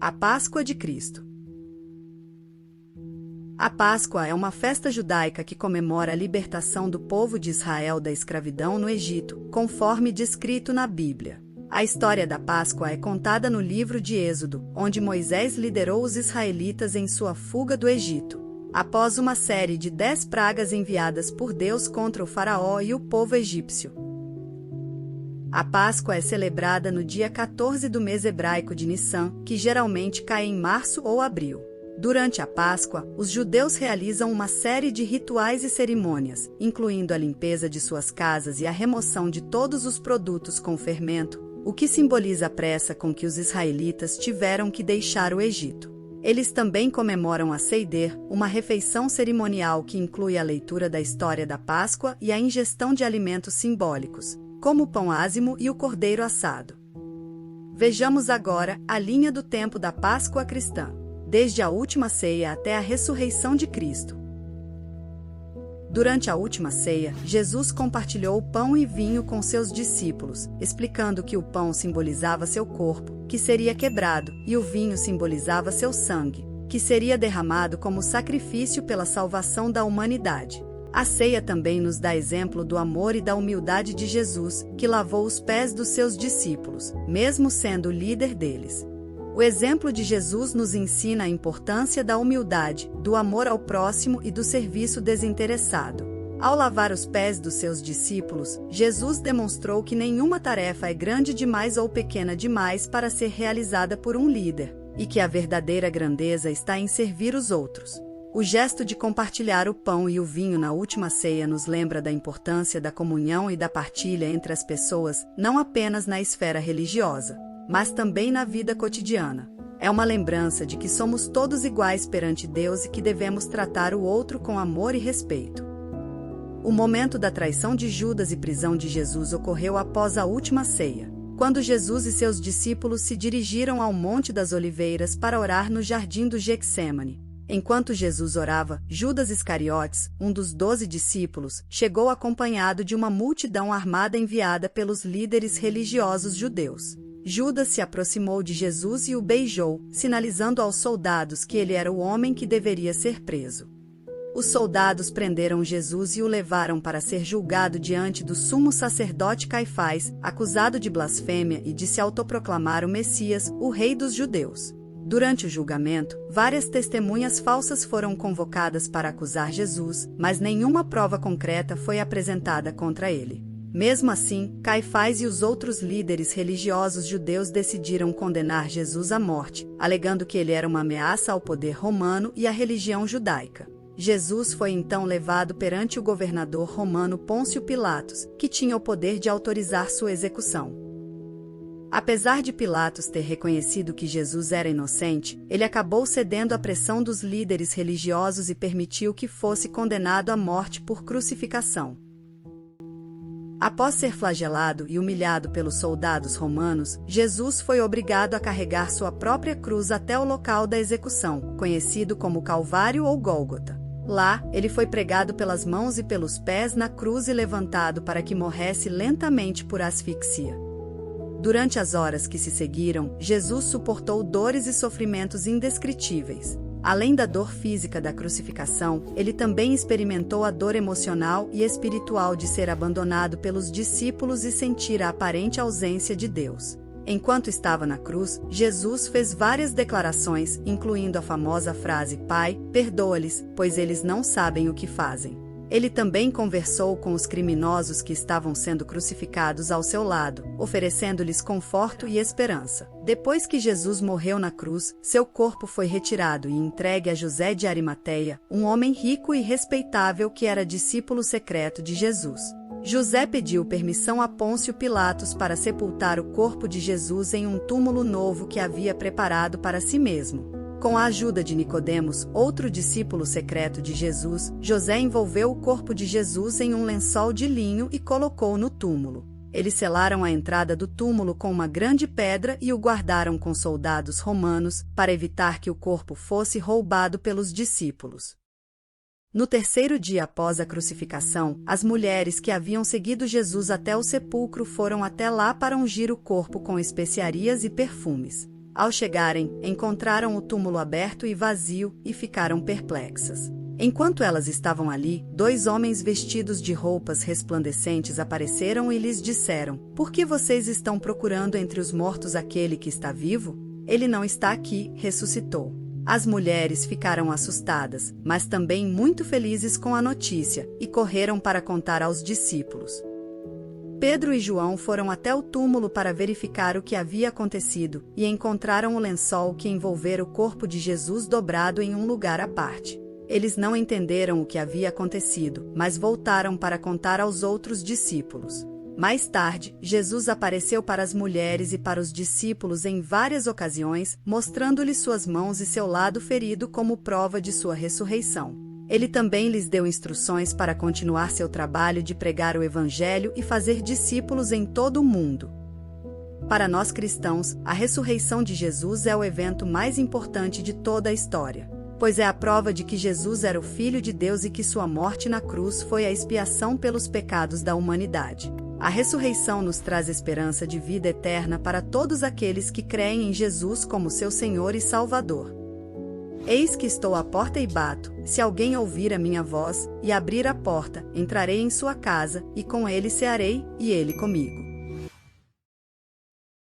A Páscoa de Cristo. A Páscoa é uma festa judaica que comemora a libertação do povo de Israel da escravidão no Egito, conforme descrito na Bíblia. A história da Páscoa é contada no livro de Êxodo, onde Moisés liderou os israelitas em sua fuga do Egito. Após uma série de 10 pragas enviadas por Deus contra o faraó e o povo egípcio. A Páscoa é celebrada no dia 14 do mês hebraico de Nissan, que geralmente cai em março ou abril. Durante a Páscoa, os judeus realizam uma série de rituais e cerimônias, incluindo a limpeza de suas casas e a remoção de todos os produtos com fermento, o que simboliza a pressa com que os israelitas tiveram que deixar o Egito. Eles também comemoram a Seider, uma refeição cerimonial que inclui a leitura da história da Páscoa e a ingestão de alimentos simbólicos, como o pão ázimo e o cordeiro assado. Vejamos agora a linha do tempo da Páscoa cristã, desde a última ceia até a ressurreição de Cristo. Durante a última ceia, Jesus compartilhou pão e vinho com seus discípulos, explicando que o pão simbolizava seu corpo, que seria quebrado, e o vinho simbolizava seu sangue, que seria derramado como sacrifício pela salvação da humanidade. A ceia também nos dá exemplo do amor e da humildade de Jesus, que lavou os pés dos seus discípulos, mesmo sendo o líder deles. O exemplo de Jesus nos ensina a importância da humildade, do amor ao próximo e do serviço desinteressado. Ao lavar os pés dos seus discípulos, Jesus demonstrou que nenhuma tarefa é grande demais ou pequena demais para ser realizada por um líder, e que a verdadeira grandeza está em servir os outros. O gesto de compartilhar o pão e o vinho na última ceia nos lembra da importância da comunhão e da partilha entre as pessoas, não apenas na esfera religiosa, mas também na vida cotidiana. É uma lembrança de que somos todos iguais perante Deus e que devemos tratar o outro com amor e respeito. O momento da traição de Judas e prisão de Jesus ocorreu após a última ceia, quando Jesus e seus discípulos se dirigiram ao Monte das Oliveiras para orar no jardim do Getsêmani. Enquanto Jesus orava, Judas Iscariotes, um dos 12 discípulos, chegou acompanhado de uma multidão armada enviada pelos líderes religiosos judeus. Judas se aproximou de Jesus e o beijou, sinalizando aos soldados que ele era o homem que deveria ser preso. Os soldados prenderam Jesus e o levaram para ser julgado diante do sumo sacerdote Caifás, acusado de blasfêmia e de se autoproclamar o Messias, o rei dos judeus. Durante o julgamento, várias testemunhas falsas foram convocadas para acusar Jesus, mas nenhuma prova concreta foi apresentada contra ele. Mesmo assim, Caifás e os outros líderes religiosos judeus decidiram condenar Jesus à morte, alegando que ele era uma ameaça ao poder romano e à religião judaica. Jesus foi então levado perante o governador romano Pôncio Pilatos, que tinha o poder de autorizar sua execução. Apesar de Pilatos ter reconhecido que Jesus era inocente, ele acabou cedendo à pressão dos líderes religiosos e permitiu que fosse condenado à morte por crucificação. Após ser flagelado e humilhado pelos soldados romanos, Jesus foi obrigado a carregar sua própria cruz até o local da execução, conhecido como Calvário ou Gólgota. Lá, ele foi pregado pelas mãos e pelos pés na cruz e levantado para que morresse lentamente por asfixia. Durante as horas que se seguiram, Jesus suportou dores e sofrimentos indescritíveis. Além da dor física da crucificação, ele também experimentou a dor emocional e espiritual de ser abandonado pelos discípulos e sentir a aparente ausência de Deus. Enquanto estava na cruz, Jesus fez várias declarações, incluindo a famosa frase: Pai, perdoa-lhes, pois eles não sabem o que fazem. Ele também conversou com os criminosos que estavam sendo crucificados ao seu lado, oferecendo-lhes conforto e esperança. Depois que Jesus morreu na cruz, seu corpo foi retirado e entregue a José de Arimateia, um homem rico e respeitável que era discípulo secreto de Jesus. José pediu permissão a Pôncio Pilatos para sepultar o corpo de Jesus em um túmulo novo que havia preparado para si mesmo. Com a ajuda de Nicodemos, outro discípulo secreto de Jesus, José envolveu o corpo de Jesus em um lençol de linho e colocou no túmulo. Eles selaram a entrada do túmulo com uma grande pedra e o guardaram com soldados romanos, para evitar que o corpo fosse roubado pelos discípulos. No terceiro dia após a crucificação, as mulheres que haviam seguido Jesus até o sepulcro foram até lá para ungir o corpo com especiarias e perfumes. Ao chegarem, encontraram o túmulo aberto e vazio, e ficaram perplexas. Enquanto elas estavam ali, 2 homens vestidos de roupas resplandecentes apareceram e lhes disseram: Por que vocês estão procurando entre os mortos aquele que está vivo? Ele não está aqui, ressuscitou. As mulheres ficaram assustadas, mas também muito felizes com a notícia, e correram para contar aos discípulos. Pedro e João foram até o túmulo para verificar o que havia acontecido, e encontraram o lençol que envolvera o corpo de Jesus dobrado em um lugar à parte. Eles não entenderam o que havia acontecido, mas voltaram para contar aos outros discípulos. Mais tarde, Jesus apareceu para as mulheres e para os discípulos em várias ocasiões, mostrando-lhes suas mãos e seu lado ferido como prova de sua ressurreição. Ele também lhes deu instruções para continuar seu trabalho de pregar o Evangelho e fazer discípulos em todo o mundo. Para nós cristãos, a ressurreição de Jesus é o evento mais importante de toda a história, pois é a prova de que Jesus era o Filho de Deus e que sua morte na cruz foi a expiação pelos pecados da humanidade. A ressurreição nos traz esperança de vida eterna para todos aqueles que creem em Jesus como seu Senhor e Salvador. Eis que estou à porta e bato. Se alguém ouvir a minha voz e abrir a porta, entrarei em sua casa, e com ele cearei, e ele comigo.